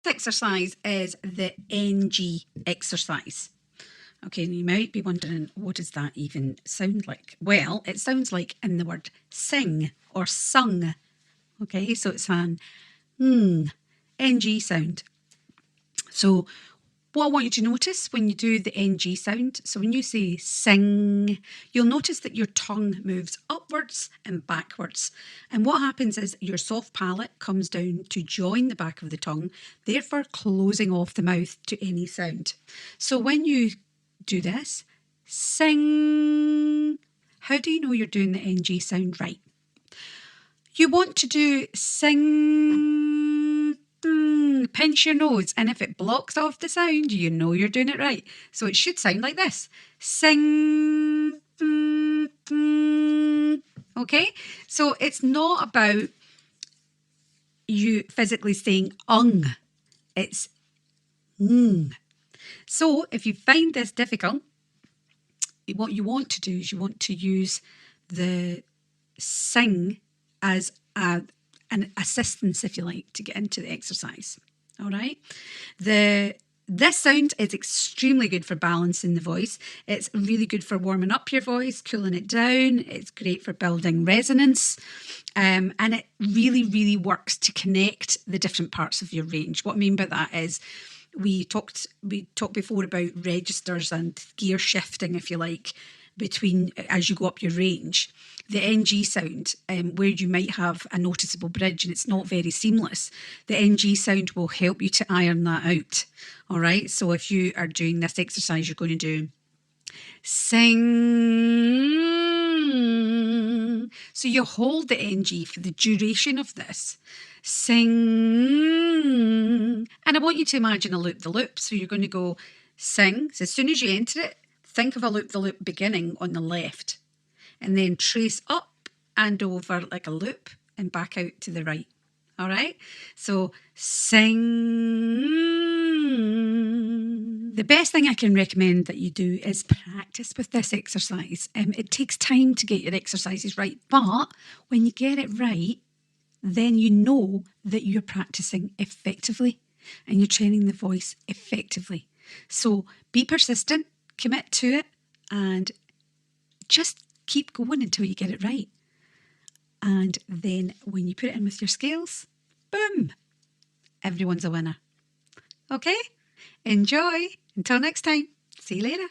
exercise is the NG exercise. Okay, and you might be wondering, what does that even sound like? Well, it sounds like in the word sing or sung. Okay, so it's an NG sound. So what I want you to notice when you do the NG sound, so when you say sing, you'll notice that your tongue moves upwards and backwards. And what happens is your soft palate comes down to join the back of the tongue, therefore closing off the mouth to any sound. So when you do this, sing, how do you know you're doing the NG sound right? You want to do sing, pinch your nose, and if it blocks off the sound, you know you're doing it right. So it should sound like this. Sing, okay? So it's not about you physically saying it's So if you find this difficult, what you want to do is you want to use the sing as an assistance, if you like, to get into the exercise. All right. This sound is extremely good for balancing the voice. It's really good for warming up your voice, cooling it down. It's great for building resonance. And it really, really works to connect the different parts of your range. What I mean by that is we talked before about registers and gear shifting, if you like, between as you go up your range. The NG sound, where you might have a noticeable bridge and it's not very seamless, the NG sound will help you to iron that out. All right. So if you are doing this exercise, you're going to do sing. So you hold the NG for the duration of this. Sing. And I want you to imagine a loop the loop. So you're going to go sing. So as soon as you enter it, think of a loop the loop beginning on the left and then trace up and over like a loop and back out to the right. All right. So sing. The best thing I can recommend that you do is practice with this exercise. It takes time to get your exercises right, but when you get it right, then you know that you're practicing effectively and you're training the voice effectively. So be persistent, commit to it, and just keep going until you get it right. And then when you put it in with your scales, boom, everyone's a winner. Okay? Enjoy. Until next time. See you later.